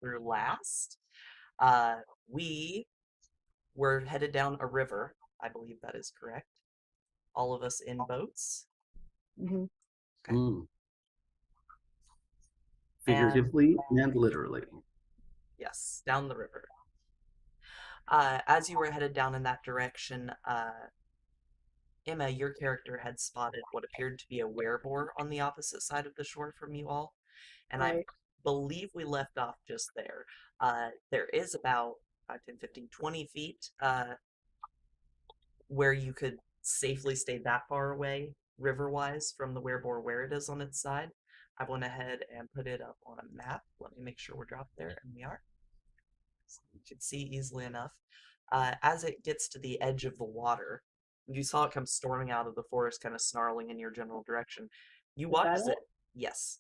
through last, we were headed down a river. I believe that is correct. All of us in boats. Hmm. Okay. Mm. And Figuratively and literally. yes, down the river. As you were headed down in that direction, Emma, your character had spotted what appeared to be a werebore on the opposite side of the shore from you all, and I Right. believe we left off just there. There is about 5, 10, 15, 20 feet where you could safely stay that far away, river-wise, from the werebore where it is on its side. I went ahead and put it up on a map. Let me make sure we're dropped there, and we are. So you can see easily enough. As it gets to the edge of the water, you saw it come storming out of the forest, kind of snarling in your general direction. You Is watch that as it? it, yes,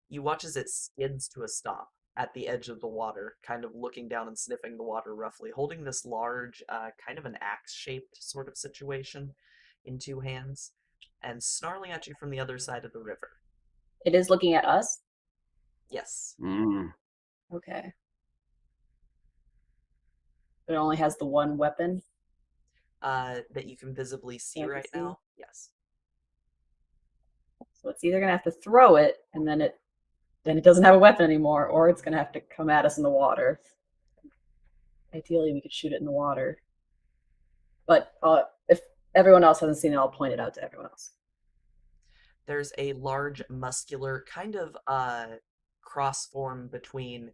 you watch as it skids to a stop at the edge of the water, kind of looking down and sniffing the water roughly, holding this large, kind of an axe-shaped sort of situation in two hands, and snarling at you from the other side of the river. It is looking at us. Yes. Mm. Okay. It only has the one weapon That you can visibly see that I can right see. now. Yes. So it's either gonna have to throw it, and then it doesn't have a weapon anymore, or it's gonna have to come at us in the water. Ideally, we could shoot it in the water. But if everyone else hasn't seen it, I'll point it out to everyone else. There's a large, muscular, kind of cross form between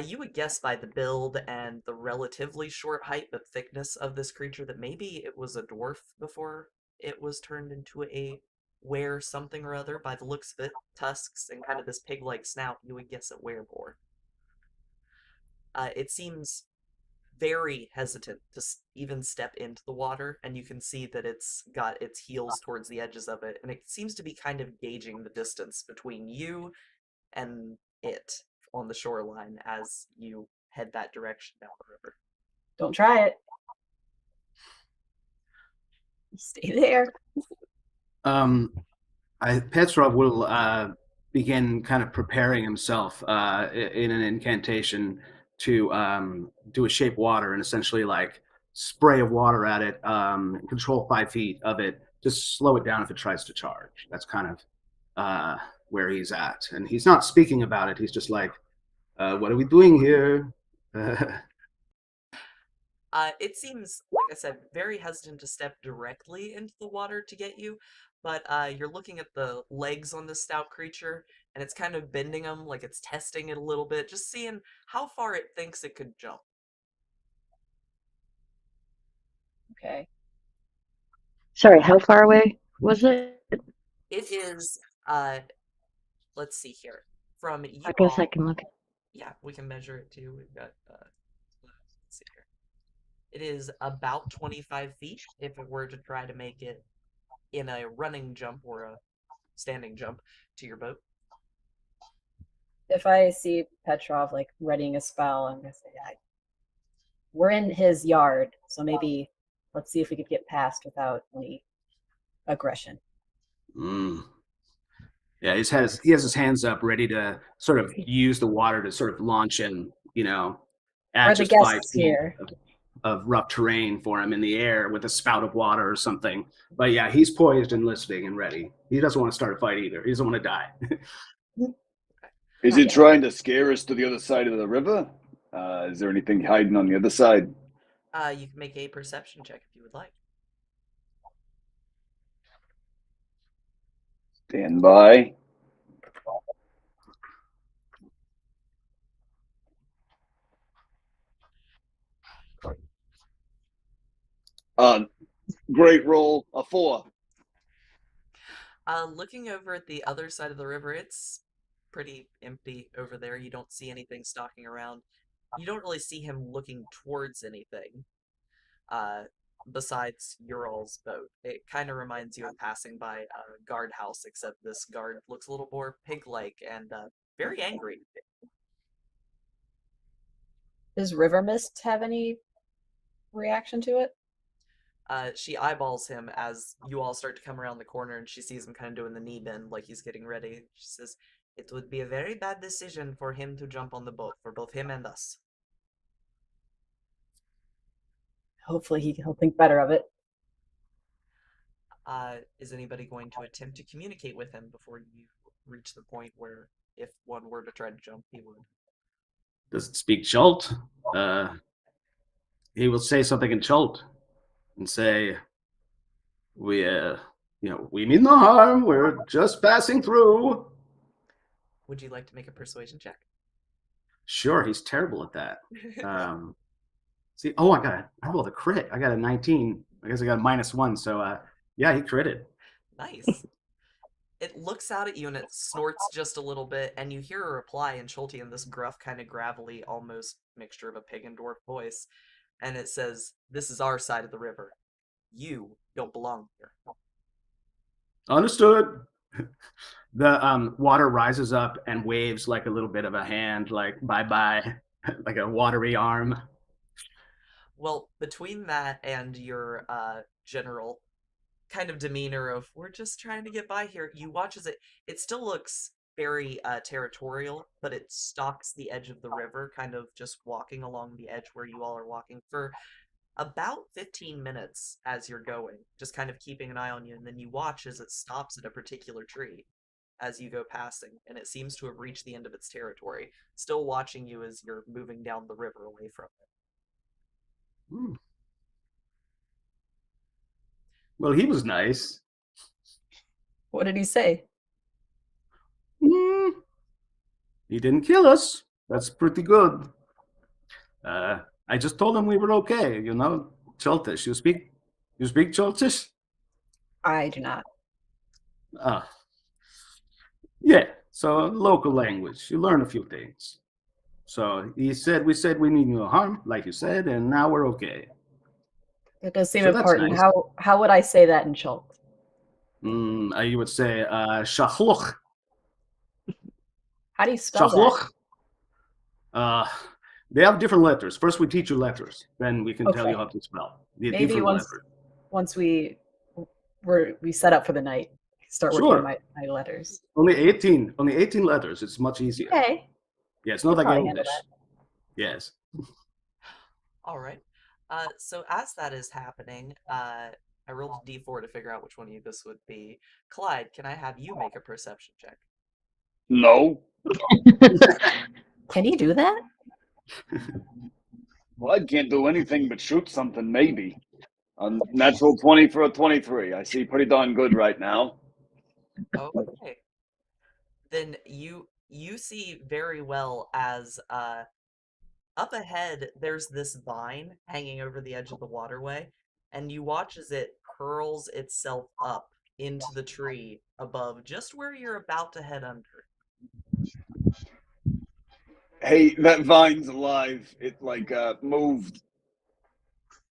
you would guess by the build and the relatively short height but thickness of this creature that maybe it was a dwarf before it was turned into a were something or other. By the looks of it, tusks and kind of this pig-like snout, you would guess a werebore. It seems very hesitant to even step into the water, and you can see that it's got its heels towards the edges of it, and it seems to be kind of gauging the distance between you and it on the shoreline as you head that direction down the river. Don't try it. Stay there. Um, Petrov will begin kind of preparing himself in an incantation to do a shape water and essentially like spray of water at it, control 5 feet of it, just slow it down if it tries to charge. That's kind of where he's at. And he's not speaking about it. He's just like, what are we doing here? It seems, like I said, very hesitant to step directly into the water to get you, but you're looking at the legs on this stout creature, and it's kind of bending them like it's testing it a little bit, just seeing how far it thinks it could jump. Okay. Sorry, how far away was it? It is, let's see here. From I you guess I all, can look. yeah, we can measure it too. We've got, let's see here. It is about 25 feet if it were to try to make it in a running jump or a standing jump to your boat. If I see Petrov like readying a spell, I'm gonna say, we're in his yard, so maybe let's see if we could get past without any aggression. Mm. Yeah, he has his hands up, ready to sort of use the water to sort of launch him, at We're the just five guests feet here. of rough terrain for him in the air with a spout of water or something. But yeah, he's poised and listening and ready. He doesn't want to start a fight either. He doesn't want to die. Is Not it yet. trying to scare us to the other side of the river? Is there anything hiding on the other side? You can make a perception check if you would like. Stand by. Uh, great roll, a 4. Looking over at the other side of the river, it's pretty empty over there. You don't see anything stalking around. You don't really see him looking towards anything, uh, besides your all's boat. It kind of reminds you of passing by a guardhouse, except this guard looks a little more pig-like and very angry. Does River Mist have any reaction to it? She eyeballs him as you all start to come around the corner, and she sees him kind of doing the knee bend like he's getting ready. She says, It would be a very bad decision for him to jump on the boat, for both him and us. Hopefully he'll think better of it. Is anybody going to attempt to communicate with him before you reach the point where, if one were to try to jump, he would? Doesn't speak Chult. He will say something in Chult and say, "We, we mean no harm. We're just passing through." Would you like to make a persuasion check? Sure, he's terrible at that. See, oh, I rolled a crit. I got a 19. I guess I got a -1. So, yeah, he critted. Nice. It looks out at you and it snorts just a little bit, and you hear a reply in Schulte in this gruff, kind of gravelly, almost mixture of a pig and dwarf voice. And it says, "This is our side of the river. You don't belong here." Understood. The water rises up and waves like a little bit of a hand, like bye bye, like a watery arm. Well, between that and your general kind of demeanor of "we're just trying to get by here," you watch as it still looks very territorial, but it stalks the edge of the river, kind of just walking along the edge where you all are walking for about 15 minutes as you're going, just kind of keeping an eye on you, and then you watch as it stops at a particular tree as you go passing, and it seems to have reached the end of its territory, still watching you as you're moving down the river away from it. Hmm. Well, he was nice. What did he say? Hmm. He didn't kill us. That's pretty good. I just told him we were okay. Chaltish. You speak Chaltish? I do not. Ah, yeah. So local language. You learn a few things. So we said we need no harm, like you said, and now we're okay. It does seem So that's important. nice. How would I say that in Schultz? You would say shachluch. How do you spell that? Shachluch. They have different letters. First, we teach you letters, then we can tell you Okay. how to spell the Maybe different letters. once we set up for the night, start working on Sure. my letters. Only 18 letters. It's much easier. Okay. Yeah, it's I not could like probably handle English. that. Yes. All right. So as that is happening, I rolled a d4 to figure out which one of you this would be. Clyde, can I have you make a perception check? No. Can you do that? Well, I can't do anything but shoot something, maybe. A natural 20 for a 23. I see pretty darn good right now. Okay. Then you see very well as up ahead there's this vine hanging over the edge of the waterway, and you watch as it curls itself up into the tree above just where you're about to head under. Hey, that vine's alive. It moved.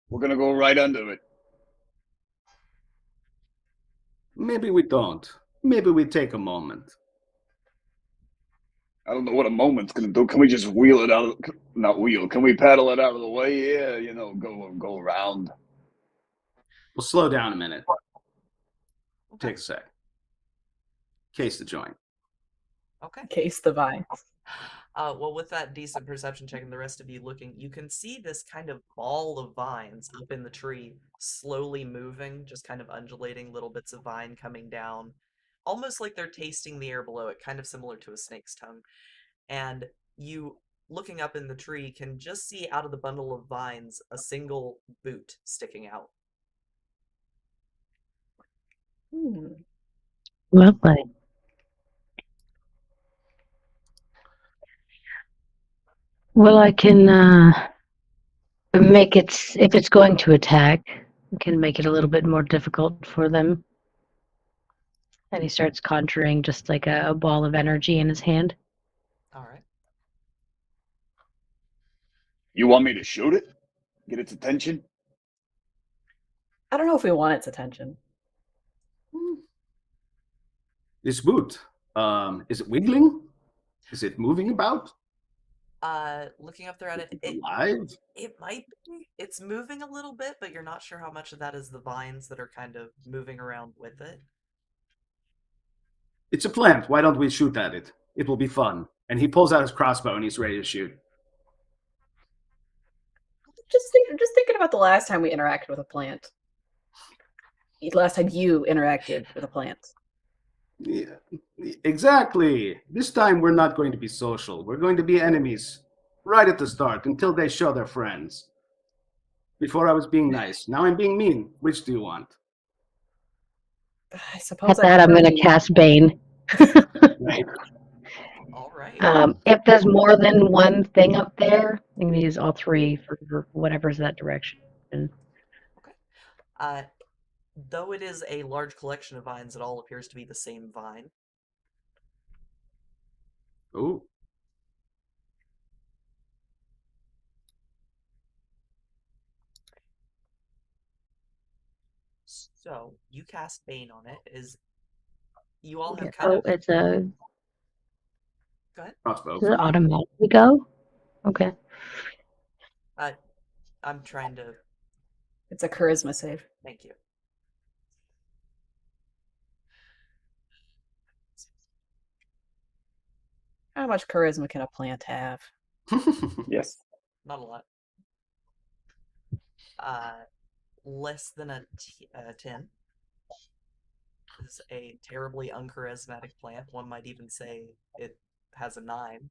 We're gonna go right under it. Maybe we don't. Maybe we take a moment. I don't know what a moment's gonna do. Can we just wheel it out? Not wheel. Can we paddle it out of the way? Yeah, go around. We'll slow down a minute. Okay. Take a sec. Case the joint. Okay. Case the vine. Well, with that decent perception check and the rest of you looking, you can see this kind of ball of vines up in the tree, slowly moving, just kind of undulating, little bits of vine coming down, almost like they're tasting the air below it, kind of similar to a snake's tongue. And you, looking up in the tree, can just see out of the bundle of vines a single boot sticking out. Lovely. Well, I can make it, if it's going to attack, I can make it a little bit more difficult for them. And he starts conjuring just like a ball of energy in his hand. All right. You want me to shoot it? Get its attention? I don't know if we want its attention. This boot, is it wiggling? Is it moving about? Looking up there at it, Alive? it might be. It's moving a little bit, but you're not sure how much of that is the vines that are kind of moving around with it. It's a plant. Why don't we shoot at it? It will be fun. And he pulls out his crossbow and he's ready to shoot. Just thinking about the last time we interacted with a plant. The last time you interacted with a plant. Yeah, exactly. This time we're not going to be social. We're going to be enemies right at the start until they show their friends. Before I was being nice. Now I'm being mean. Which do you want? I suppose At that, I'm going to being- cast Bane. Right. All right. If there's more than one thing up there, I'm going to use all three for whatever's that direction. Uh, though it is a large collection of vines, it all appears to be the same vine. Ooh. So you cast Bane on it. Is you all have Okay. kind Oh, of it's a go ahead. Crossbow. does it automatically go? Okay. I'm trying to It's a charisma save. thank you. How much charisma can a plant have? Yes. Not a lot. Less than a 10 is a terribly uncharismatic plant. One might even say it has a 9.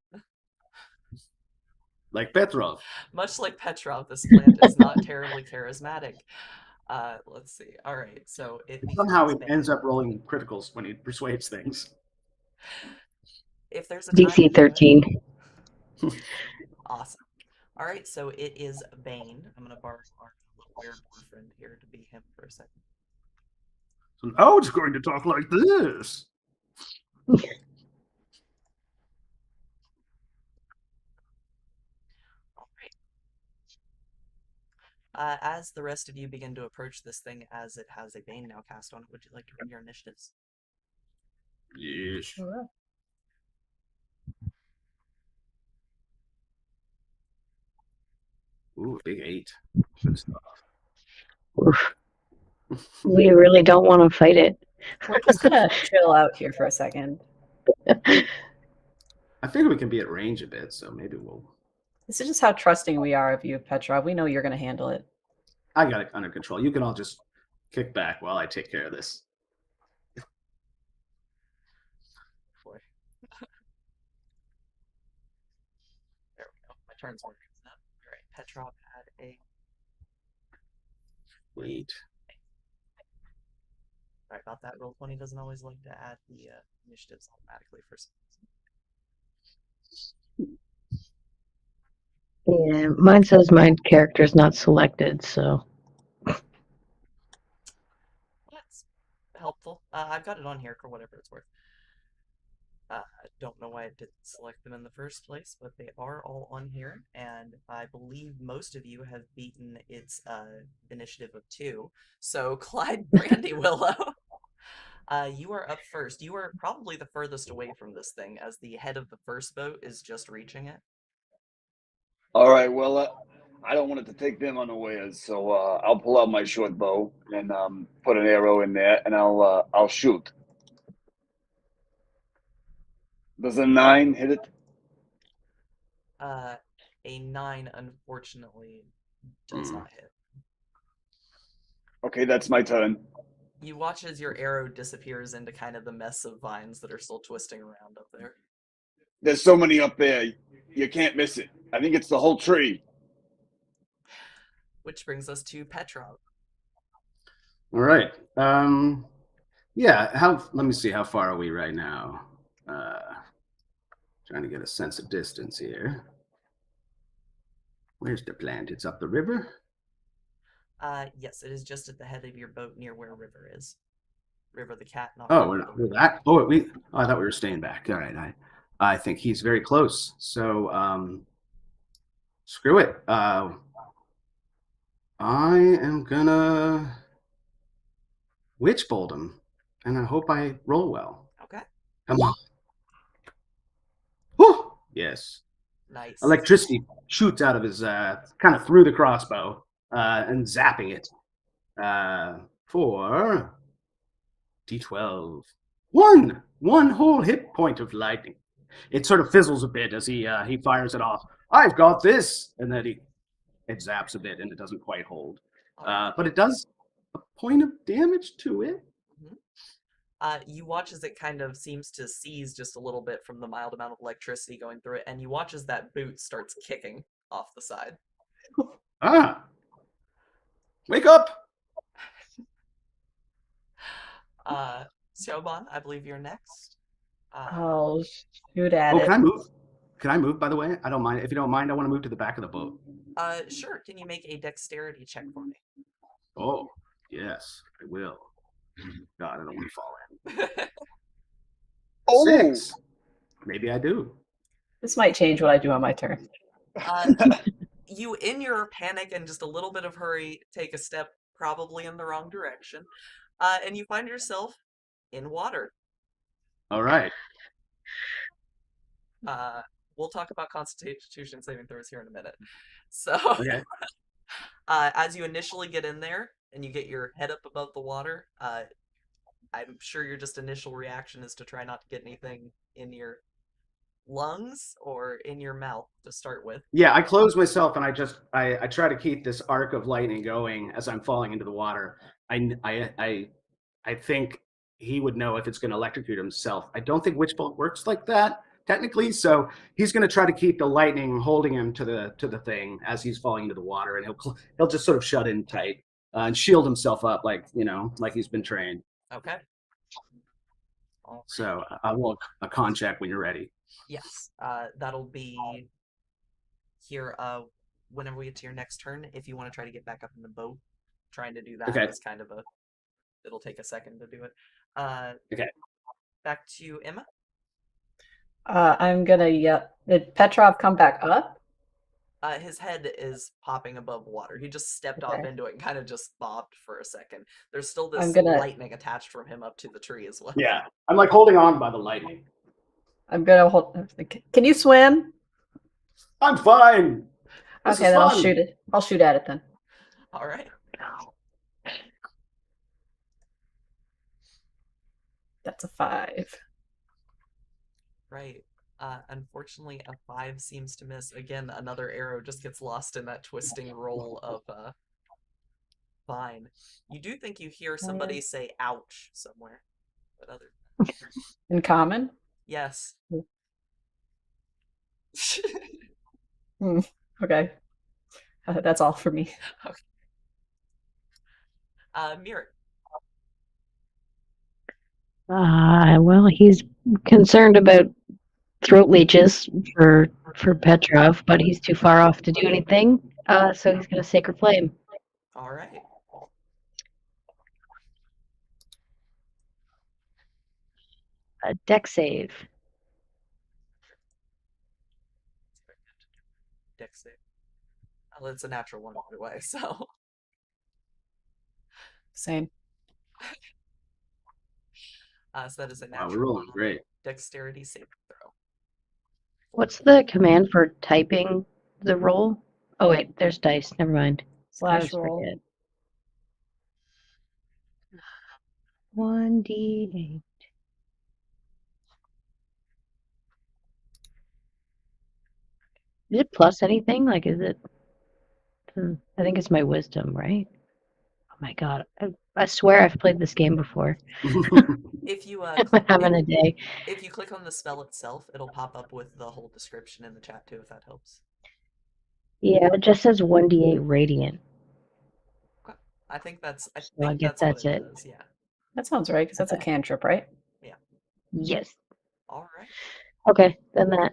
Like Petrov. Much like Petrov, this plant is not terribly charismatic. Let's see. All right, so it Somehow becomes he Bane. ends up rolling criticals when he persuades things. If there's a time to DC do 13. it, awesome. All right, so it is Bane. I'm gonna borrow our little werewolf friend here to be him for a second. So now it's going to talk like this. All right. As the rest of you begin to approach this thing, as it has a Bane now cast on it, would you like to run your initiatives? Yes. Sure. Ooh, big 8. Good stuff. Oof. We really don't want to fight it. We're just gonna chill out here for a second. I figure we can be at range a bit, so maybe we'll. This is just how trusting we are of you, Petrov. We know you're gonna handle it. I got it under control. You can all just kick back while I take care of this. Boy. There we go. My turn's working now. All right, Petrov had a. Wait. Sorry about that. Roll20 doesn't always like to add the initiatives automatically for some reason. Yeah, mine says my character's not selected, so That's helpful. I've got it on here for whatever it's worth. I don't know why I didn't select them in the first place, but they are all on here, and I believe most of you have beaten its initiative of 2. So, Clyde Brandywillow, you are up first. You are probably the furthest away from this thing, as the head of the first boat is just reaching it. All right. Well, I don't want it to take them unawares, so I'll pull out my short bow and put an arrow in there, and I'll shoot. Does a 9 hit it? A 9, unfortunately, does not hit. Okay, that's my turn. You watch as your arrow disappears into kind of the mess of vines that are still twisting around up there. There's so many up there, you can't miss it. I think it's the whole tree. Which brings us to Petrov. All right. Yeah. Let me see. How far are we right now? Trying to get a sense of distance here. Where's the plant? It's up the river. Yes, it is just at the head of your boat near where River is. River the cat, not Oh, River the we're that. Oh, I thought we were staying back. All right. I think he's very close. So, screw it. I am gonna witch bolt him, and I hope I roll well. Okay, Come on. Whew! Yes. nice. Electricity shoots out of his kind of through the crossbow and zapping it for D12. One whole hit point of lightning. it sort of fizzles a bit as he fires it off. I've got this, and then it zaps a bit and it doesn't quite hold. All right. But it does a point of damage to it. Mhm. You watch as it kind of seems to seize just a little bit from the mild amount of electricity going through it, and you watch as that boot starts kicking off the side. Ah, wake up! Shoban, I believe you're next. I'll shoot at Oh, can it. I move? Can I move? By the way, I don't mind. If you don't mind, I want to move to the back of the boat. Sure. Can you make a dexterity check for me? Oh, yes, I will. God, I don't want to fall in. Oh, 6. Maybe I do. This might change what I do on my turn. Uh, you, in your panic and just a little bit of hurry, take a step probably in the wrong direction, and you find yourself in water. All right. We'll talk about Constitution saving throws here in a minute. So, Okay. as you initially get in there and you get your head up above the water, I'm sure your just initial reaction is to try not to get anything in your lungs or in your mouth to start with. Yeah, I close myself and I try to keep this arc of lightning going as I'm falling into the water. I think he would know if it's going to electrocute himself. I don't think Witch Bolt works like that technically, so he's going to try to keep the lightning holding him to the thing as he's falling into the water, and he'll just sort of shut in tight and shield himself up like like he's been trained. Okay. All So I will a con check when you're ready. Yes, that'll be here whenever we get to your next turn. If you want to try to get back up in the boat, trying to do that Okay. is kind of it'll take a second to do it. Okay. Back to Emma. I'm gonna yell. Did Petrov come back up? His head is popping above water. He just stepped off Okay. into it and kind of just bobbed for a second. There's still I'm this gonna lightning attached from him up to the tree as well. Yeah, I'm like holding on by the lightning. hold. Can you swim? I'm fine. This Okay, is then I'll fun. shoot it. I'll shoot at it then. All right. That's a 5. Right. Unfortunately, a 5 seems to miss. Again, another arrow just gets lost in that twisting roll of vine. You do think you hear somebody say "ouch" somewhere, but other In common? yes. Okay. That's all for me. Mirror. Well, he's concerned about throat leeches for Petrov, but he's too far off to do anything. So he's gonna Sacred Flame. All right. A deck save. Dex save. Well, it's a natural one by the way, so Same. so that is a Wow, we're natural rolling great. dexterity saving throw. What's the command for typing the roll? Oh wait, there's dice. Never mind. I always Slash roll. forget. 1d8. Is it plus anything? Like, is it? I think it's my wisdom, right? Oh my god! I swear I've played this game before. If you I'm having a day. if you click on the spell itself, it'll pop up with the whole description in the chat too, if that helps. Yeah, it just says 1d8 radiant. I think that's I think guess that's what that's it it. does. Yeah. That sounds right, because that's a Okay. cantrip, right? Yes. All right. Okay, then that.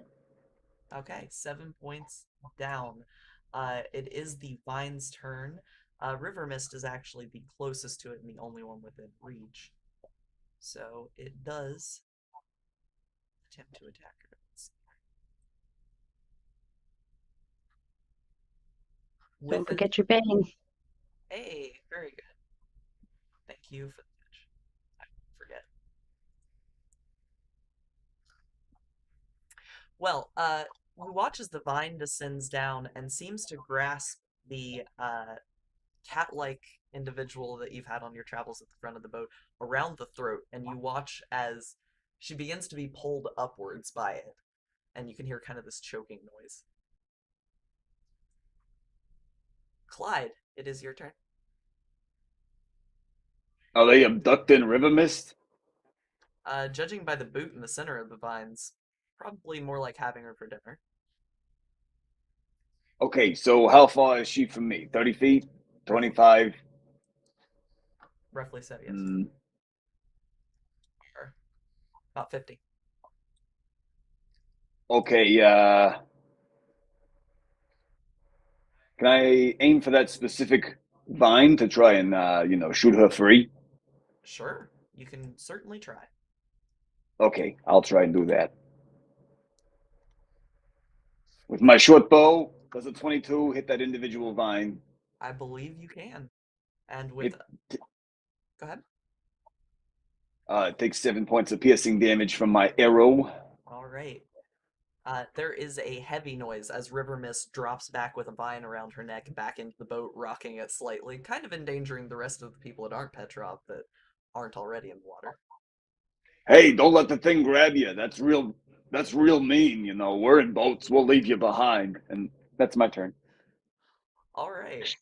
Okay, 7 points down. It is the Vine's turn. River Mist is actually the closest to it and the only one within reach. So it does attempt to attack her. Let's see. Don't forget your bang. Hey, very good. Thank you for the catch. I forget. Well, we watch as the vine descends down and seems to grasp the cat-like individual that you've had on your travels at the front of the boat around the throat, and you watch as she begins to be pulled upwards by it. and you can hear kind of this choking noise. Clyde, it is your turn. Are they abducting River Mist? Judging by the boot in the center of the vines, probably more like having her for dinner. Okay, so how far is she from me? 30 feet? 25? Roughly so, yes. Mm, Or about 50. okay, can I aim for that specific vine to try and, shoot her free? Sure, you can certainly try. Okay, I'll try and do that. With my short bow, does a 22 hit that individual vine? I believe you can. And with. It, Go ahead. it takes 7 points of piercing damage from my arrow. All right. There is a heavy noise as River Mist drops back with a vine around her neck back into the boat, rocking it slightly, kind of endangering the rest of the people that aren't Petrov that aren't already in the water. Hey, don't let the thing grab you. That's real. That's real mean. We're in boats. We'll leave you behind. And that's my turn. All right.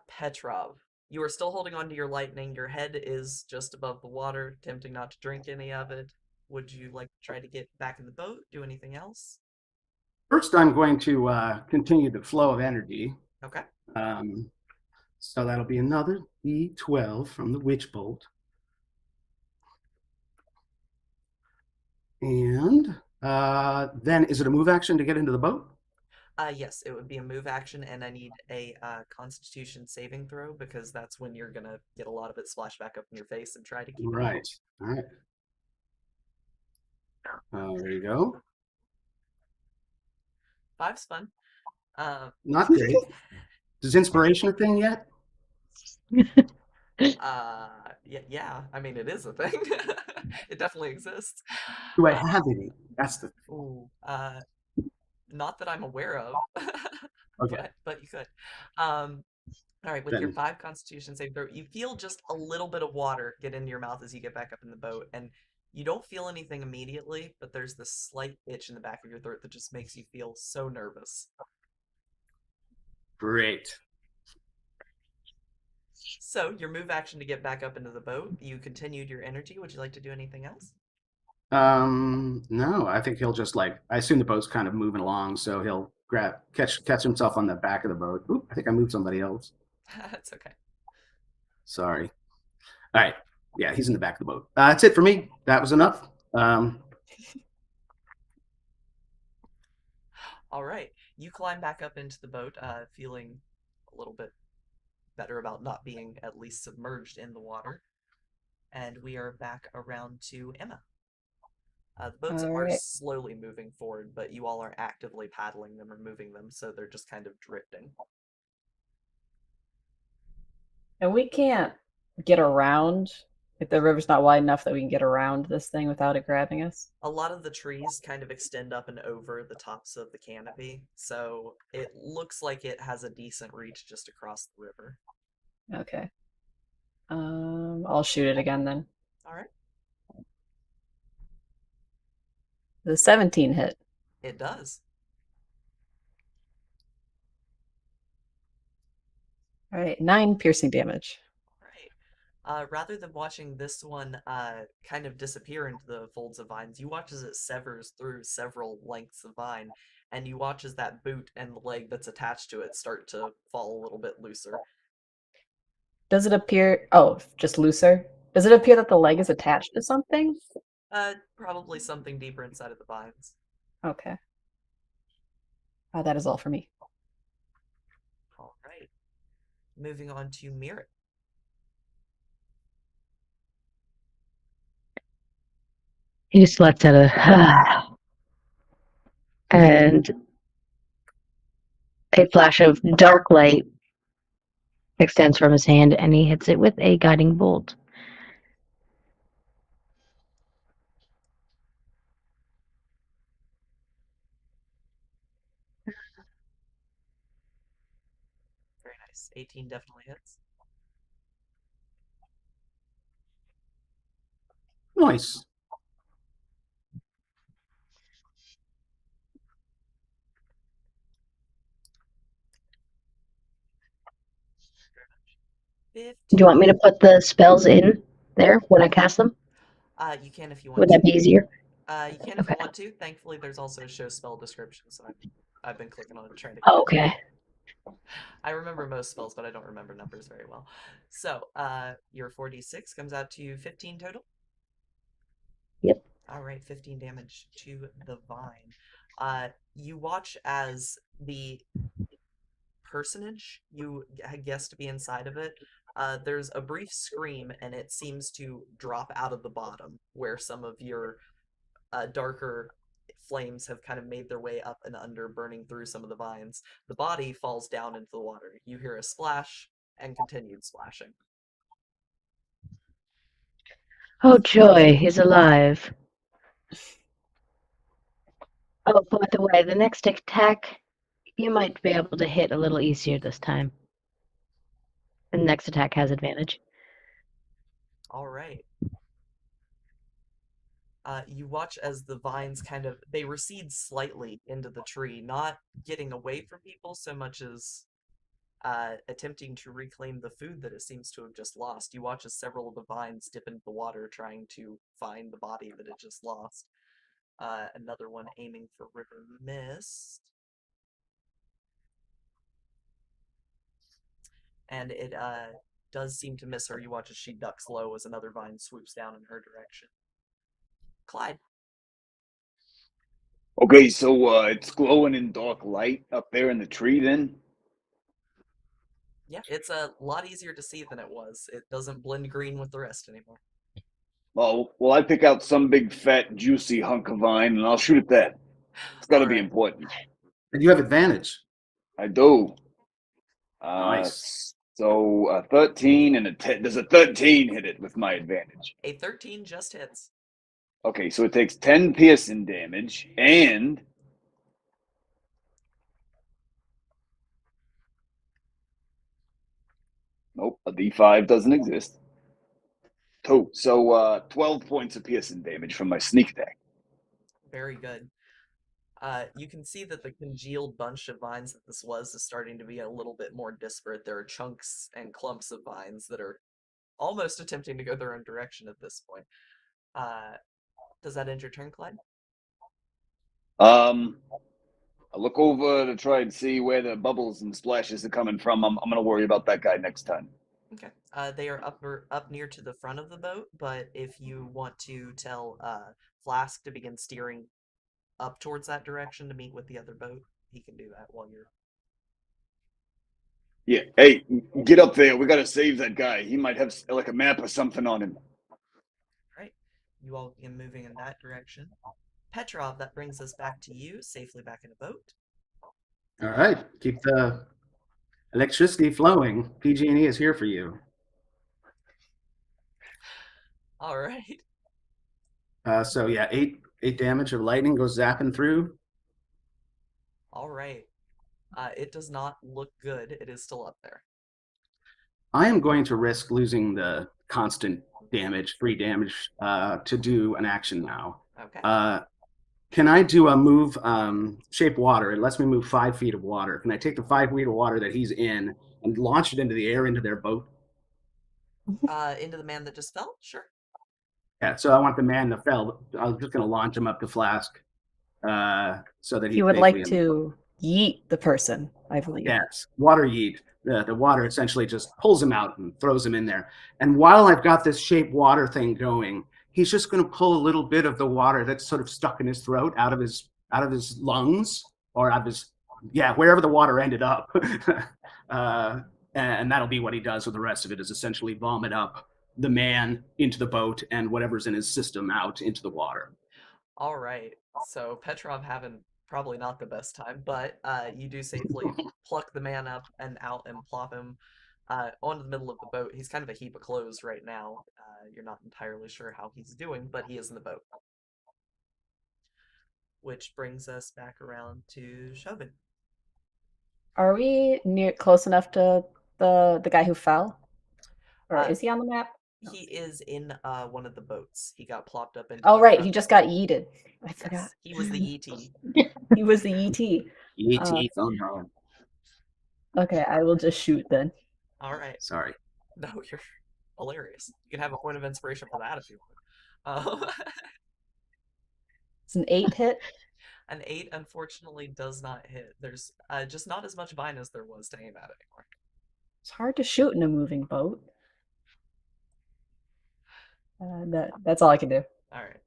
Petrov, you are still holding on to your lightning. Your head is just above the water, attempting not to drink any of it. Would you like to try to get back in the boat? Do anything else? First, I'm going to continue the flow of energy. Okay. So that'll be another D12 from the Witch Bolt. And then is it a move action to get into the boat? Yes, it would be a move action, and I need a Constitution saving throw because that's when you're gonna get a lot of it splash back up in your face and try to keep it out. Right. All right. There you go. 5's fun. Not great. Is inspiration a thing yet? Yeah. I mean, it is a thing. It definitely exists. Do I have any? That's the Ooh, not that I'm aware of, okay. but you could. Um, all right, with your Then 5 Constitution save throw, you feel just a little bit of water get into your mouth as you get back up in the boat, and you don't feel anything immediately, but there's this slight itch in the back of your throat that just makes you feel so nervous. great. So, your move action to get back up into the boat, you continued your energy. Would you like to do anything else? No, I think he'll just I assume the boat's kind of moving along, so he'll catch himself on the back of the boat. Oop, I think I moved somebody else. That's okay. Sorry. All right. Yeah, he's in the back of the boat. That's it for me. That was enough. All right, you climb back up into the boat, feeling a little bit better about not being at least submerged in the water. And we are back around to Emma. The boats All are right. slowly moving forward, but you all are actively paddling them or moving them, so they're just kind of drifting. And we can't get around if the river's not wide enough that we can get around this thing without it grabbing us. A lot of the trees kind of extend up and over the tops of the canopy, so it looks like it has a decent reach just across the river. Okay. I'll shoot it again then. All right, The 17 hit. it does. All right, 9 piercing damage. Right. Rather than watching this one kind of disappear into the folds of vines, you watch as it severs through several lengths of vine, and you watch as that boot and the leg that's attached to it start to fall a little bit looser. Does it appear? Oh, just looser. Does it appear that the leg is attached to something? Probably something deeper inside of the vines. Okay. That is all for me. All right. Moving on to Mirror. He just lets out a and a flash of dark light extends from his hand, and he hits it with a guiding bolt. Very nice. 18 definitely hits. Nice. Do 15. you want me to put the spells in there when I cast them? You can if you want Would that to. be easier? You can if you Okay. want to. Thankfully, there's also a show spell description, so I've been clicking on it trying to Oh, catch up. okay. I remember most spells, but I don't remember numbers very well. So, your 4d6 comes out to 15 total. Yep. All right, 15 damage to the vine. You watch as the personage you had guessed to be inside of it. There's a brief scream, and it seems to drop out of the bottom, where some of your darker flames have kind of made their way up and under, burning through some of the vines. The body falls down into the water. You hear a splash and continued splashing. Oh, joy, he's alive. Oh, by the way, the next attack, you might be able to hit a little easier this time. The next attack has advantage. All right. You watch as the vines they recede slightly into the tree, not getting away from people so much as attempting to reclaim the food that it seems to have just lost. You watch as several of the vines dip into the water trying to find the body that it just lost. Another one aiming for River Mist. And it does seem to miss her. You watch as she ducks low as another vine swoops down in her direction. Clyde. Okay, so it's glowing in dark light up there in the tree then? Yeah, it's a lot easier to see than it was. It doesn't blend green with the rest anymore. Well, I pick out some big, fat, juicy hunk of vine and I'll shoot at that. It's got All to be right. important. And you have advantage. I do. Nice. So a 13 and a 10. Does a 13 hit it with my advantage? A 13 just hits. Okay, so it takes 10 piercing damage and nope, a D5 doesn't exist. So 12 points of piercing damage from my sneak attack. Very good. You can see that the congealed bunch of vines that this was is starting to be a little bit more disparate. There are chunks and clumps of vines that are almost attempting to go their own direction at this point. Uh, does that end your turn, Clyde? I look over to try and see where the bubbles and splashes are coming from. I'm going to worry about that guy next time. Okay. They are up near to the front of the boat, but if you want to tell Flask to begin steering up towards that direction to meet with the other boat, he can do that while you're. Yeah, hey, get up there. We got to save that guy. He might have like a map or something on him. Right. You all begin moving in that direction. Petrov, that brings us back to you, safely back in a boat. All right. Keep the electricity flowing. PG&E is here for you. All right. So yeah, eight damage of lightning goes zapping through. All right. It does not look good. It is still up there. I am going to risk losing the constant damage, free damage, to do an action now. Okay. Can I do a move, shape water? It lets me move 5 feet of water. Can I take the 5 feet of water that he's in and launch it into the air into their boat? Into the man that just fell? Sure. Yeah, so I want the man that fell. I'm just going to launch him up to Flask, so that If he's you would safely like in the boat. to yeet the person, I believe. Yes, water yeet. The water essentially just pulls him out and throws him in there. And while I've got this shape water thing going, he's just going to pull a little bit of the water that's sort of stuck in his throat out of his lungs, or out of his, yeah, wherever the water ended up. And that'll be what he does with the rest of it, is essentially vomit up the man into the boat and whatever's in his system out into the water. All right. So Petrov having probably not the best time, but you do safely pluck the man up and out and plop him onto the middle of the boat. He's kind of a heap of clothes right now. You're not entirely sure how he's doing, but he is in the boat. Which brings us back around to Chauvin. Are we close enough to the guy who fell? Or Uh, is he on the map? He is in one of the boats. He got plopped up into Oh, the right. front. He just got yeeted. I forgot. Yes, he was the ET. He was the ET. ET, oh no. Okay, I will just shoot then. All right. Sorry. No, you're hilarious. You can have a point of inspiration for that if you want. It's an 8 hit. An 8 unfortunately does not hit. There's just not as much vine as there was to aim at anymore. It's hard to shoot in a moving boat. That's all I can do. All right.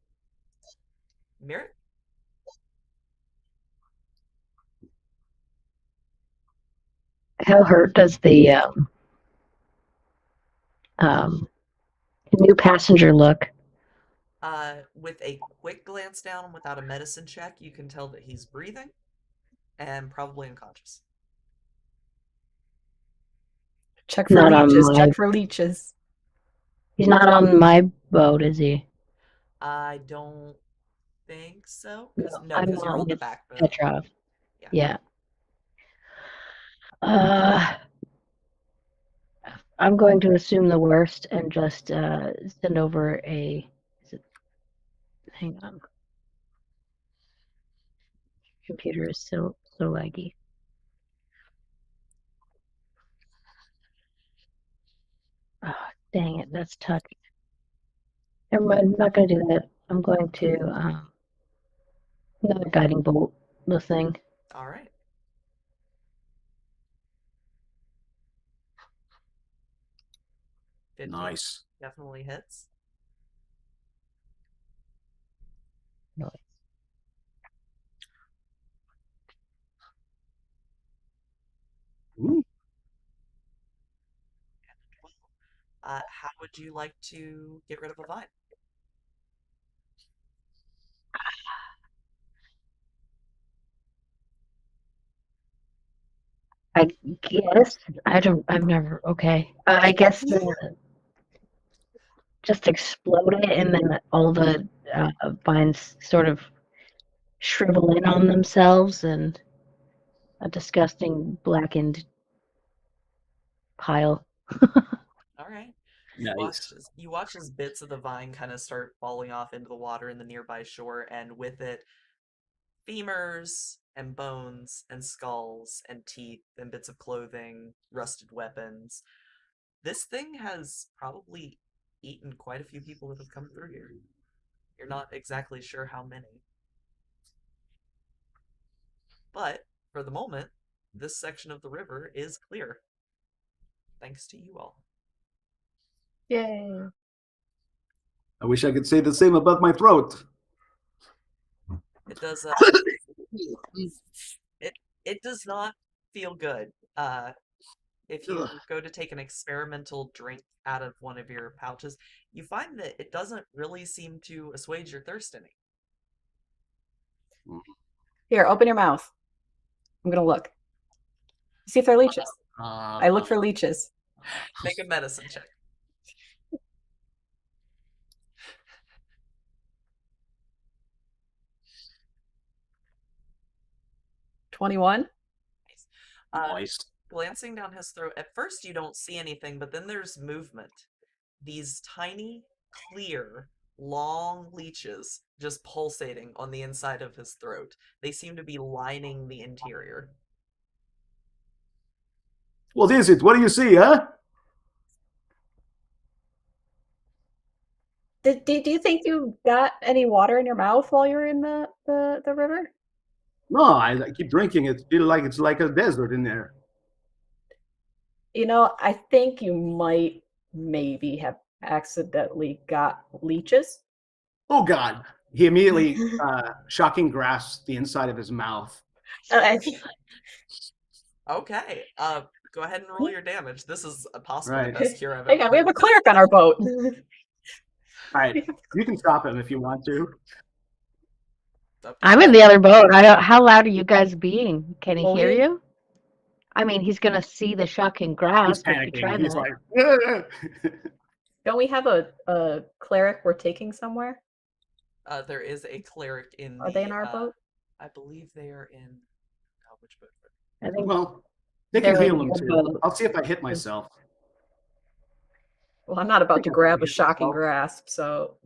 Mirror? How hurt does the new passenger look? With a quick glance down without a medicine check, you can tell that he's breathing and probably unconscious. Check for Not on leeches. my. Check for leeches. He's not on my boat, is he? I don't think so. I'm Because you're on on the with back boat. Petrov. Yeah. Yeah. I'm going to assume the worst and just send over a. Hang on. Computer is so laggy. Oh, dang it, that's touch. Never mind, I'm not going to do that. I'm going to another guiding bolt the thing. All right. Nice. Definitely hits. Nice. Ooh. How would you like to get rid of a vine? I guess I've never. Okay, I guess just explode it, and then all the vines sort of shrivel in on themselves, and a disgusting blackened pile. All right. Nice. You watch as bits of the vine kind of start falling off into the water in the nearby shore, and with it, femurs and bones and skulls and teeth and bits of clothing, rusted weapons. This thing has probably eaten quite a few people that have come through here. You're not exactly sure how many. But for the moment, this section of the river is clear. Thanks to you all. Yay. I wish I could say the same about my throat. It does it does not feel good. If you go to take an experimental drink out of one of your pouches, you find that it doesn't really seem to assuage your thirst any. Here, open your mouth. I'm gonna look. See if they're leeches. I look for leeches. Make a medicine check. $21. Nice. Glancing down his throat, at first you don't see anything, but then there's movement. These tiny, clear, long leeches just pulsating on the inside of his throat. They seem to be lining the interior. What is it? What do you see, huh? Do you think you got any water in your mouth while you were in the river? No, I keep drinking it. Feel like it's like a desert in there. You know, I think you might maybe have accidentally got leeches. Oh God! He immediately shocking grasps the inside of his mouth. Okay, go ahead and roll your damage. This is possibly the Right. best cure I've Hang ever on, we have a heard. cleric on our boat. All right, you can stop him if you want to. I'm in the other boat. How loud are you guys being? Can he Well, hear you? I mean, he's gonna see the shocking He's grasp if you panicking. try He's that. like, Don't we have a cleric we're taking somewhere? There is a cleric in Are they in our boat? I believe they are in. Which boat? I think well, they they're can heal in him your too. boat. I'll see if I hit myself. Well, I'm not about to grab a shocking Well, grasp, so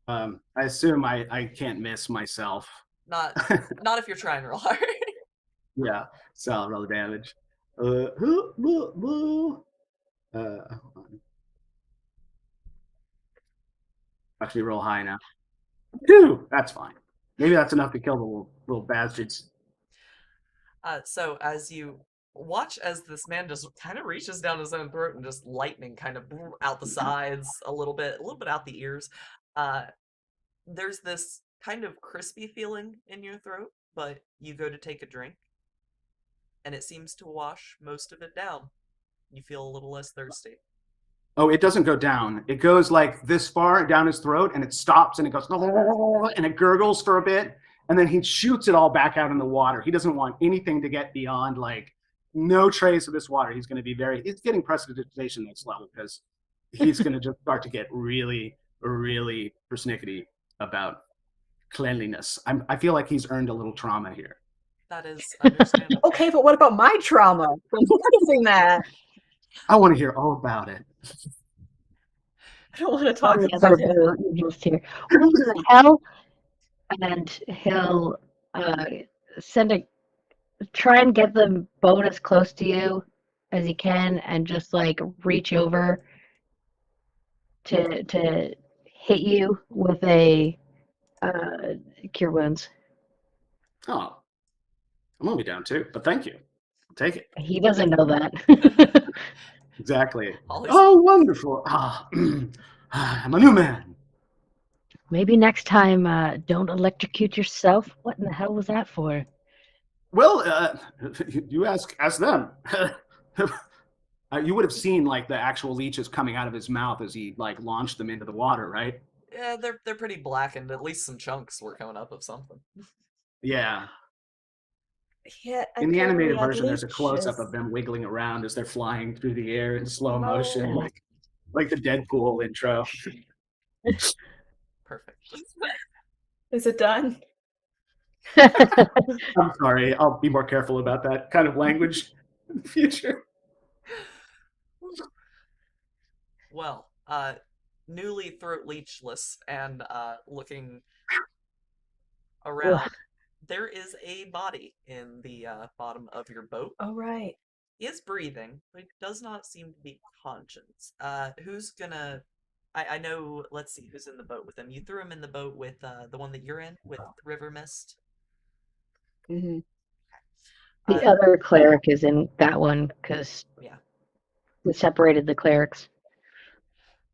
I assume I can't miss myself. Not if you're trying real hard. Yeah, so I'll roll damage. Hold on. Actually, roll high now. 2. That's fine. Maybe that's enough to kill the little bastards. So as you watch as this man just kind of reaches down his own throat and just lightning kind of out the sides a little bit out the ears, uh, there's this kind of crispy feeling in your throat, but you go to take a drink, and it seems to wash most of it down. You feel a little less thirsty. Oh, it doesn't go down. It goes like this far down his throat, and it stops, and it goes, and it gurgles for a bit, and then he shoots it all back out in the water. He doesn't want anything to get beyond like no trace of this water. He's going to be he's getting prestidigitation next level because he's going to just start to get really, really persnickety about cleanliness. I feel like he's earned a little trauma here. That is understandable. Okay, but what about my trauma from witnessing that? I want to hear all about it. I don't want to talk On the about other it. boat, you just hear, "What the hell?" And he'll send a try and get the boat as close to you as he can, and just like reach over to hit you with a cure wounds. Oh, I'm gonna be down too, but thank you. I'll take it. He doesn't know that. Exactly. Always. Oh, wonderful. I'm a new man. Maybe next time, don't electrocute yourself. What in the hell was that for? Well, you ask them. You would have seen like the actual leeches coming out of his mouth as he like launched them into the water, right? Yeah, they're pretty blackened. At least some chunks were coming up of something. Yeah. Yeah, In the apparently animated had version, there's a close up leeches. of them wiggling around as they're flying through the air in slow motion, No. like the Deadpool intro. Perfect. Is it done? I'm sorry. I'll be more careful about that kind of language in the future. Well, newly throat leechless and looking around, there is a body in the bottom of your boat. Oh, right. He is breathing, but does not seem to be conscious. Who's gonna? I know. Let's see who's in the boat with him. You threw him in the boat with the one that you're in with River Mist. Mm-hmm. The other cleric is in that one because Yeah. we separated the clerics.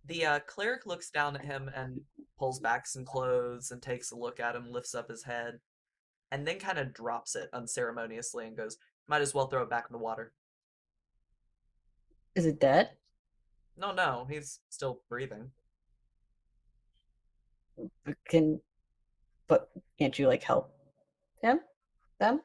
The cleric looks down at him and pulls back some clothes and takes a look at him, lifts up his head, and then kind of drops it unceremoniously and goes, "Might as well throw it back in the water." Is it dead? No, he's still breathing. But can't you like help him? Them?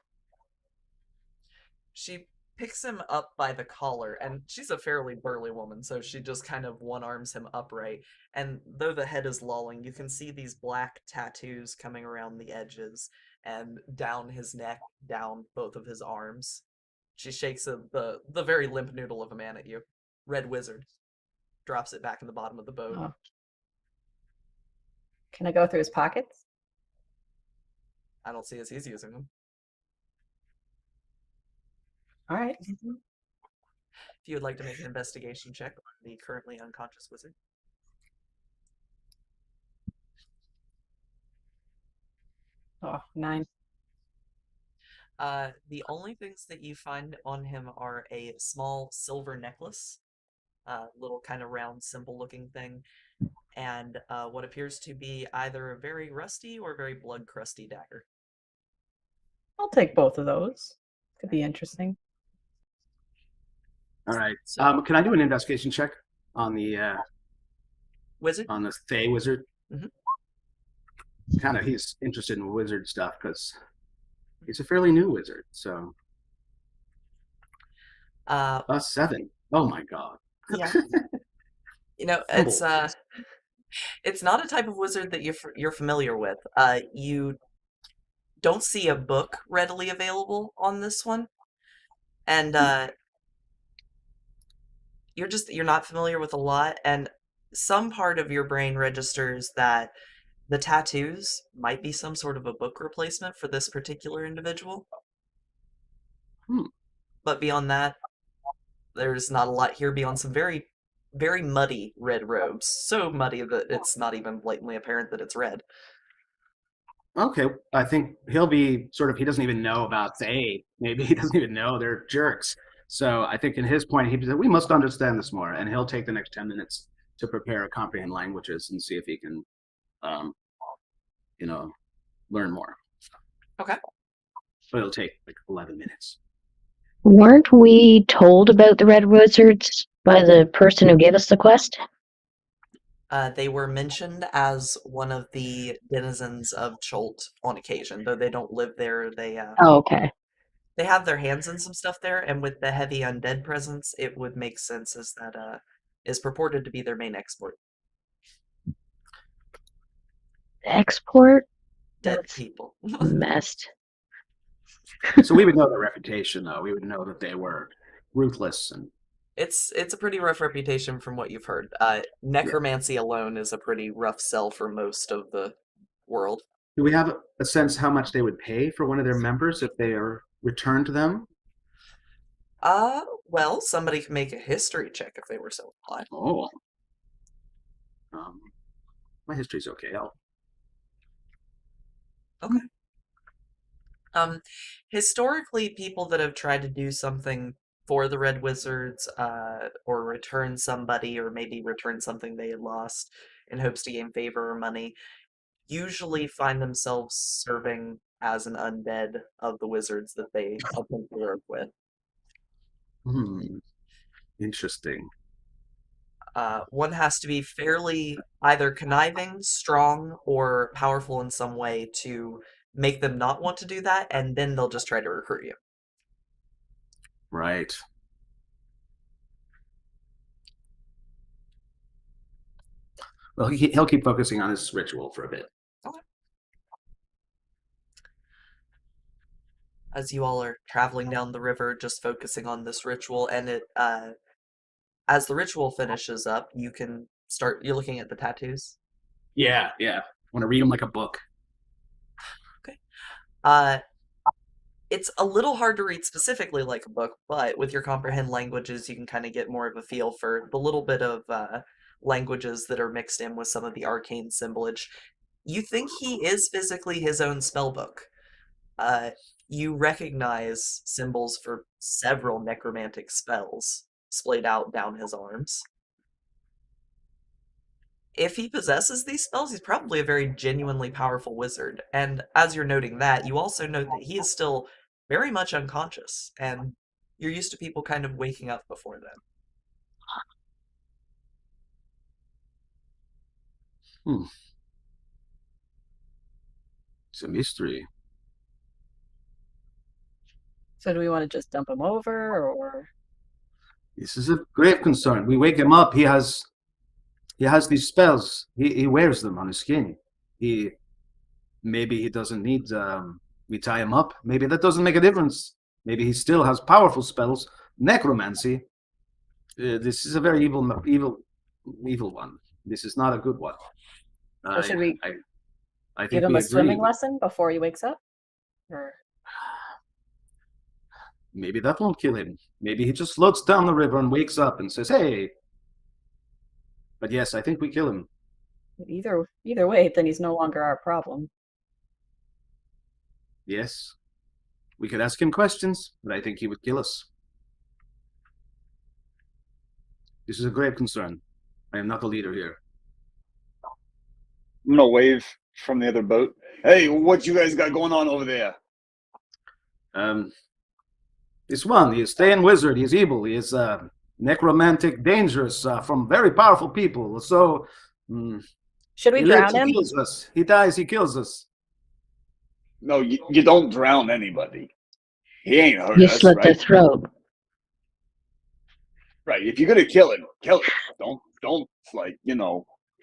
She picks him up by the collar, and she's a fairly burly woman, so she just kind of one arms him upright. And though the head is lolling, you can see these black tattoos coming around the edges and down his neck, down both of his arms. She shakes the very limp noodle of a man at you. Red Wizard. Drops it back in the bottom of the boat. Oh. Can I go through his pockets? I don't see as he's using them. All right. If you would like to make an investigation check on the currently unconscious wizard. Oh, 9. The only things that you find on him are a small silver necklace, little kind of round symbol looking thing, and what appears to be either a very rusty or very blood crusty dagger. I'll take both of those. Could be interesting. All right. So, Can I do an investigation check on the wizard? Fey wizard? Mhm. Kind of, he's interested in wizard stuff because he's a fairly new wizard. So, Uh, 7. Oh my god. yeah. You know, Fumble. it's not a type of wizard that you're familiar with. You don't see a book readily available on this one, and you're not familiar with a lot, and some part of your brain registers that the tattoos might be some sort of a book replacement for this particular individual. Hmm. But beyond that, There's not a lot here beyond some very, very muddy red robes. So muddy that it's not even blatantly apparent that it's red. Okay, I think he'll be sort of, he doesn't even know about they. Maybe he doesn't even know they're jerks. So I think in his point, he said, we must understand this more. And he'll take the next 10 minutes to prepare a comprehend languages and see if he can, um, you know, learn more. Okay. But it'll take like 11 minutes. Weren't we told about the red wizards by the person who gave us the quest? They were mentioned as one of the denizens of Cholt on occasion, though they don't live there. Oh, okay. They have their hands in some stuff there, and with the heavy undead presence, it would make sense as that is purported to be their main export. Export? Dead That's people. messed. So we would know their reputation, though. We would know that they were ruthless and It's a pretty rough reputation from what you've heard. Necromancy alone is a pretty rough sell for most of the world. do we have a sense how much they would pay for one of their members if they are returned to them? Well, somebody can make a history check if they were so inclined. Oh. My history's okay. Okay. Historically, people that have tried to do something for the Red Wizards, or return somebody, or maybe return something they had lost in hopes to gain favor or money, usually find themselves serving as an undead of the wizards that they attempt to work with. Interesting. One has to be fairly either conniving, strong, or powerful in some way to make them not want to do that, and then they'll just try to recruit you. Right. Well, he'll keep focusing on his ritual for a bit. Okay. As you all are traveling down the river, just focusing on this ritual, and as the ritual finishes up, you can start. You're looking at the tattoos. Yeah. I want to read them like a book. Okay. It's a little hard to read specifically like a book, but with your comprehend languages, you can kind of get more of a feel for the little bit of languages that are mixed in with some of the arcane symbolage. You think he is physically his own spellbook. You recognize symbols for several necromantic spells splayed out down his arms. If he possesses these spells, he's probably a very genuinely powerful wizard. And as you're noting that, you also note that he is still very much unconscious, and you're used to people kind of waking up before then. It's a mystery. So do we want to just dump him over, or This is a grave concern. We wake him up. He has these spells. He wears them on his skin. Maybe he doesn't need. We tie him up. Maybe that doesn't make a difference. Maybe he still has powerful spells. Necromancy. This is a very evil one. This is not a good one. so should we I think give him we a swimming agree. lesson before he wakes up? Or Maybe that won't kill him. Maybe he just floats down the river and wakes up and says, "Hey." But yes, I think we kill him. either way, then he's no longer our problem. Yes. We could ask him questions, but I think he would kill us. This is a grave concern. I am not the leader here. I'm gonna wave from the other boat. Hey, what you guys got going on over there? This one, he is staying wizard. He is evil. He is necromantic, dangerous, from very powerful people. So Should we he drown lives, he him? kills us. He dies, he kills us. No, you don't drown anybody. He ain't hurt You us, slit their right? throat. Right. If you're gonna kill him, kill him. Don't like,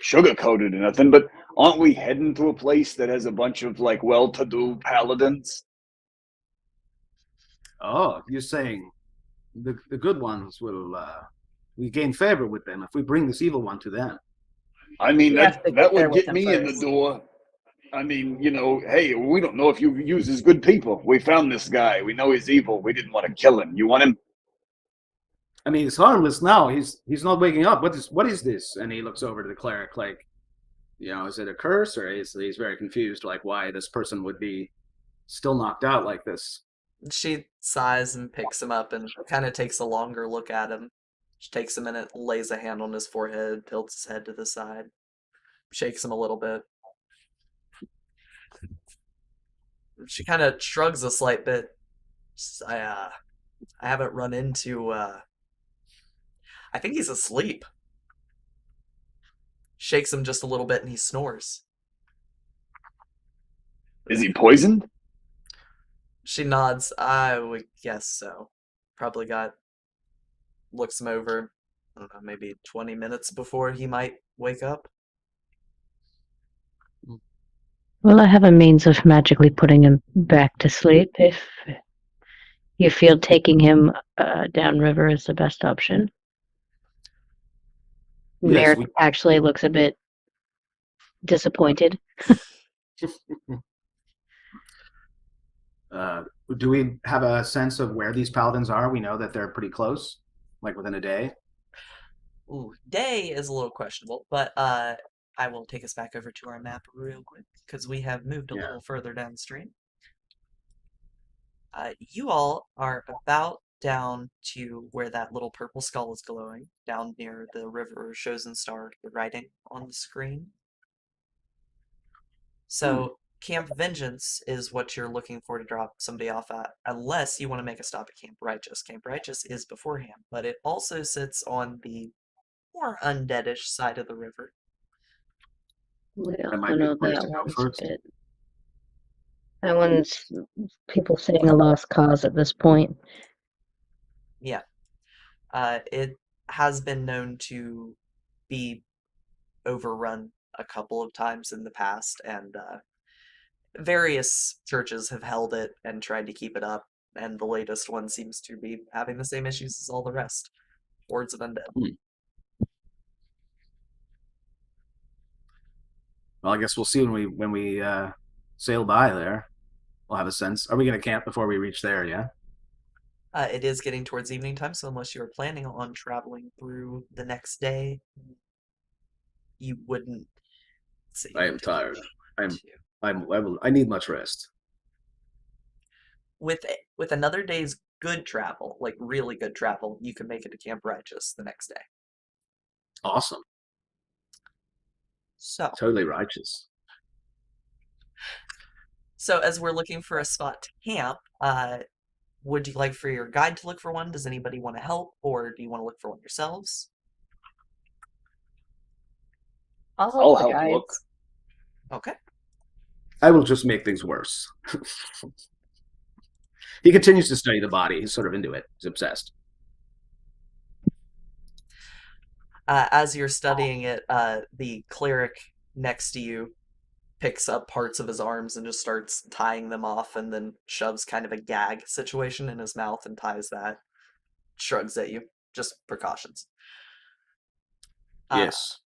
sugarcoat it or nothing. But aren't we heading to a place that has a bunch of like well-to-do paladins? Oh, you're saying the good ones will we gain favor with them if we bring this evil one to them. I mean, We have to that get there would with get him me in the first. door. I mean, hey, we don't know if you use as good people. We found this guy. We know he's evil. We didn't want to kill him. You want him? I mean, he's harmless now. He's not waking up. What is this? And he looks over to the cleric, like, is it a curse, or he's very confused, like why this person would be still knocked out like this. She sighs and picks him up and kind of takes a longer look at him. She takes a minute, lays a hand on his forehead, tilts his head to the side, shakes him a little bit. She kind of shrugs a slight bit. I haven't run into, I think he's asleep. Shakes him just a little bit and he snores. Is he poisoned? She nods. I would guess so. Probably looks him over, I don't know, maybe 20 minutes before he might wake up. Well, I have a means of magically putting him back to sleep if you feel taking him downriver is the best option. Yes, Merrick actually looks a bit disappointed. Do we have a sense of where these paladins are? We know that they're pretty close, like within a day. Ooh, day is a little questionable, but I will take us back over to our map real quick because we have moved a Yeah. little further downstream. You all are about down to where that little purple skull is glowing, down near the river Chosen Star, the writing on the screen. So Camp Vengeance is what you're looking for to drop somebody off at, unless you want to make a stop at Camp Righteous. Camp Righteous is beforehand, but it also sits on the more undeadish side of the river. We That also might be know the place that to go one's first. a bit. That one's people saying a lost cause at this point. Yeah. It has been known to be overrun a couple of times in the past, and various churches have held it and tried to keep it up, and the latest one seems to be having the same issues as all the rest. Hordes of undead. Well, I guess we'll see when we sail by there. We'll have a sense. Are we going to camp before we reach there? Yeah. It is getting towards evening time, so unless you are planning on traveling through the next day, you wouldn't. See, I am tired. I need much rest. With another day's good travel, like really good travel, you can make it to Camp Righteous the next day. Awesome. So, Totally righteous. as we're looking for a spot to camp, would you like for your guide to look for one? Does anybody want to help, or do you want to look for one yourselves? I'll I'll help the help guides. look. Okay. I will just make things worse. He continues to study the body. He's sort of into it. He's obsessed. As you're studying it, the cleric next to you picks up parts of his arms and just starts tying them off, and then shoves kind of a gag situation in his mouth and ties that. Shrugs at you. Just precautions. Yes.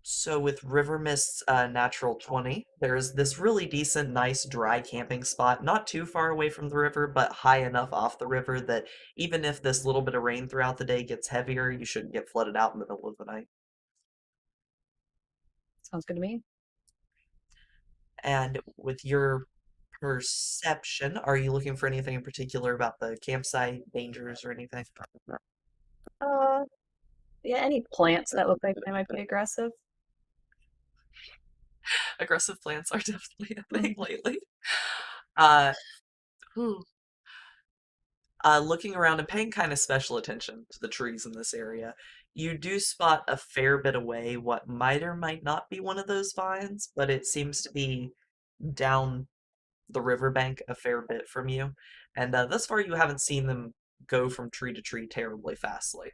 So with River Mist's natural 20, there's this really decent, nice, dry camping spot, not too far away from the river, but high enough off the river that even if this little bit of rain throughout the day gets heavier, you shouldn't get flooded out in the middle of the night. Sounds good to me. And with your perception, are you looking for anything in particular about the campsite, dangers, or anything? Yeah, any plants that look like they might be aggressive? Aggressive plants are definitely a thing lately. Uh, hmm. Looking around and paying kind of special attention to the trees in this area, you do spot a fair bit away what might or might not be one of those vines, but it seems to be down the riverbank a fair bit from you. And thus far, you haven't seen them go from tree to tree terribly fastly.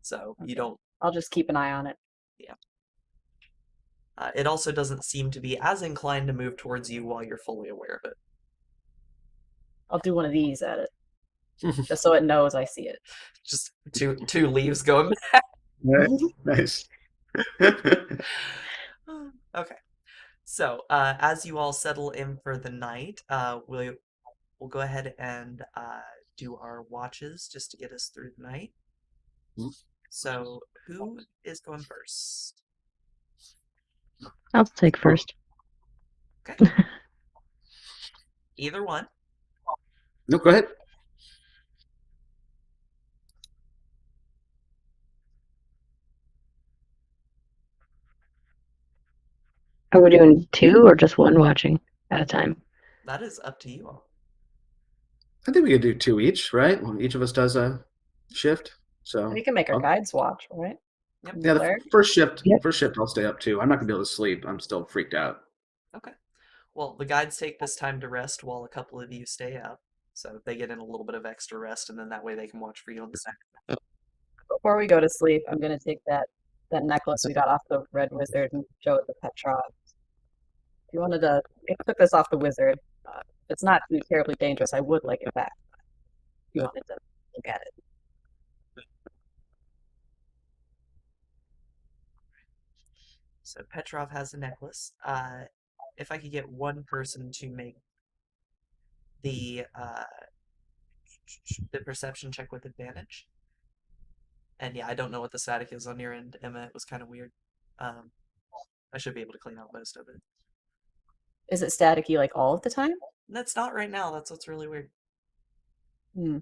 So you don't. I'll just keep an eye on it. Yeah. It also doesn't seem to be as inclined to move towards you while you're fully aware of it. I'll do one of these at it, just so it knows I see it. Just two leaves going back. Nice. Okay. So, as you all settle in for the night, we'll go ahead and do our watches just to get us through the night. So, who is going first? I'll take first. Okay. Either one. No, go ahead. Are we doing 2 or just 1 watching at a time? That is up to you all. I think we could do 2 each, right? Well, each of us does a shift. So We can make our I'll- guides watch, right? Yep. And yeah, the cleric? first shift. Yep. First shift, I'll stay up too. I'm not gonna be able to sleep. I'm still freaked out. Okay. Well, the guides take this time to rest while a couple of you stay up. So they get in a little bit of extra rest, and then that way they can watch for you on the second. Before we go to sleep, I'm gonna take that necklace we got off the red wizard and show it to Petrov. If you wanted to, if I took this off the wizard, it's not too terribly dangerous. I would like it back. If you wanted to look at it. So Petrov has a necklace. If I could get one person to make the perception check with advantage. And yeah, I don't know what the static is on your end, Emma. It was kind of weird. I should be able to clean out most of it. Is it staticky like all of the time? That's not right now. That's what's really weird. Hmm.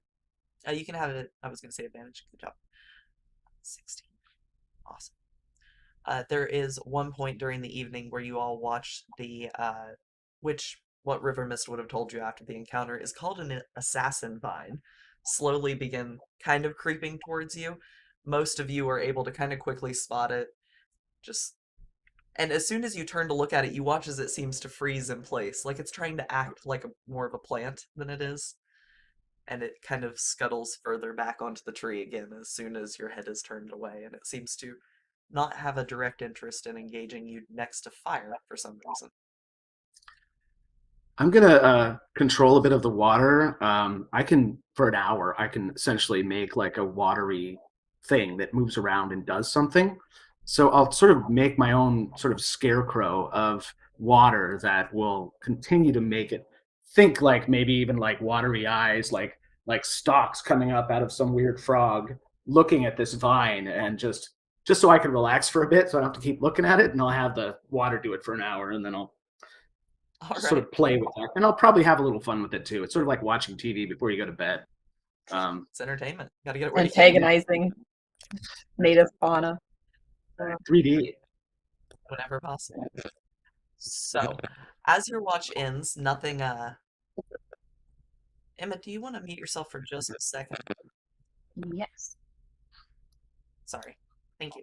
You can have it. I was going to say advantage. Good job. 16. Awesome. There is one point during the evening where you all watch the, what River Mist would have told you after the encounter is called an assassin vine, slowly begin kind of creeping towards you. Most of you are able to kind of quickly spot it. And as soon as you turn to look at it, you watch as it seems to freeze in place, like it's trying to act like more of a plant than it is. And it kind of scuttles further back onto the tree again as soon as your head is turned away, and it seems to not have a direct interest in engaging you next to fire for some reason. I'm gonna control a bit of the water. I can for an hour. I can essentially make like a watery thing that moves around and does something. So I'll sort of make my own sort of scarecrow of water that will continue to make it think like maybe even like watery eyes, like stalks coming up out of some weird frog, looking at this vine, and just so I can relax for a bit, so I don't have to keep looking at it, and I'll have the water do it for an hour, and then I'll All sort right, of play with that, and I'll probably have a little fun with it too. It's sort of like watching TV before you go to bed. it's entertainment. Got to get it where you can. Antagonizing native fauna. 3D. Whenever possible. So, as your watch ends, nothing. Emma, do you want to mute yourself for just a second? Yes. Sorry. Thank you.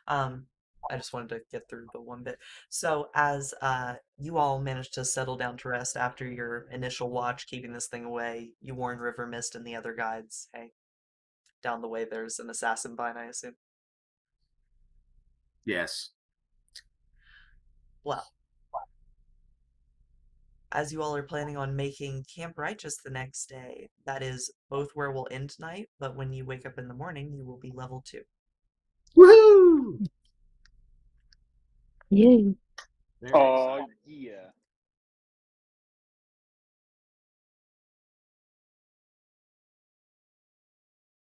I just wanted to get through the one bit. So, as you all managed to settle down to rest after your initial watch, keeping this thing away, you warn River Mist and the other guides, hey, down the way there's an assassin vine, I assume. Yes. Well, as you all are planning on making Camp Righteous the next day, that is both where we'll end tonight, but when you wake up in the morning, you will be level 2. Woohoo! Yay. Very exciting.